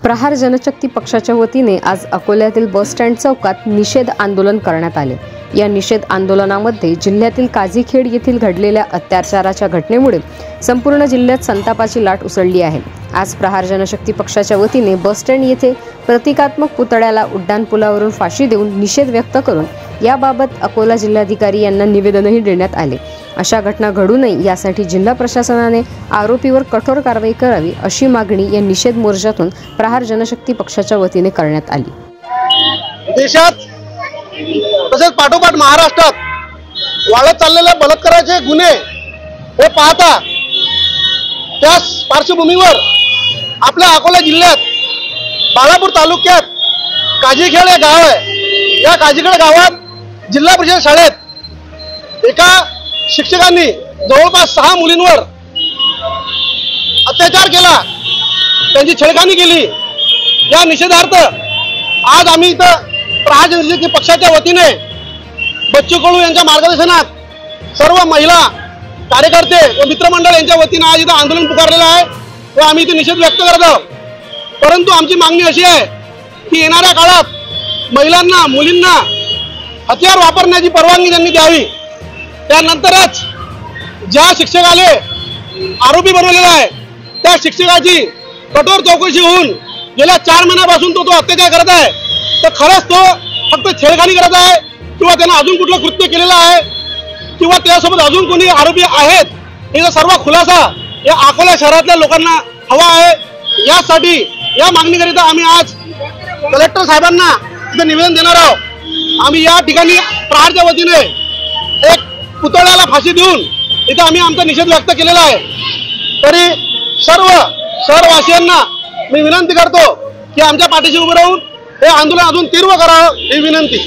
प्रहार जनशक्ती पक्षाच्या वतीने आज अकोल्यातील बस स्टँड चौकात निषेध आंदोलन करण्यात आले। या निषेध आंदोलनामध्ये जिल्ह्यातील काझीखेड येथील घडलेल्या अत्याचाराच्या घटनेमुळे संपूर्ण जिल्ह्यात संतापाची लाट उसळली आहे। आज प्रहार जनशक्ती पक्षाच्या वतीने बस स्टँड येथे प्रतिकात्मक पुतळ्याला उड्डाणपुलावरून फाशी देऊन निषेध व्यक्त करून याबाबत अकोला जिल्हाधिकारी यांना निवेदनही देण्यात आले। अशा घटना घडू नये यासाठी जिल्हा प्रशासनाने आरोपीवर कठोर कारवाई करावी अशी मागणी या निषेध मोर्चातून प्रहार जनशक्ती पक्षाच्या वतीने करण्यात आली। देशात तसेच पाठोपाठ महाराष्ट्रात वाढत चाललेल्या बलात्काराचे गुन्हे हे पाहता त्याच पार्श्वभूमीवर आपल्या अकोला जिल्ह्यात बाळापूर तालुक्यात काझीखेड हे गाव आहे। या काझीखेड गावात जिल्हा परिषद शाळेत एका शिक्षकांनी जवळपास 6 मुलींवर अत्याचार केला, त्यांची छेडखानी केली। या निषेधार्थ आज आम्ही इथं प्रहार जनशक्ती पक्षाच्या वतीने बच्चू कडू यांच्या मार्गदर्शनात सर्व महिला कार्यकर्ते व मित्रमंडळ यांच्या वतीने आज इथं आंदोलन पुकारलेलं आहे व आम्ही इथे निषेध व्यक्त करत आहोत। परंतु आमची मागणी अशी आहे की येणाऱ्या काळात महिलांना मुलींना हत्यार वापरण्याची परवानगी त्यांनी द्यावी। त्यानंतरच ज्या शिक्षकाले आरोपी बनवलेला आहे त्या शिक्षकाची कठोर चौकशी होऊन गेल्या 4 महिन्यापासून तो अत्याचार करत आहे तर खरंच तो फक्त छेडखानी करत आहे किंवा त्याने अजून कुठलं कृत्य केलेलं आहे किंवा त्यासोबत अजून कोणी आरोपी आहेत याचा सर्व खुलासा या अकोला शहरातल्या लोकांना हवा आहे। यासाठी या मागणीकरिता आम्ही आज कलेक्टर साहेबांना इथे निवेदन देणार आहोत। आम्ही या ठिकाणी प्रहारच्या वतीने एक पुतळ्याला फाशी देऊन इथे आम्ही आमचा निषेध व्यक्त केलेला आहे। तरी सर्व शहरवासियांना मी विनंती करतो की आमच्या पाठीशी उभे राहून हे आंदोलन अजून तीव्र करावं ही विनंती।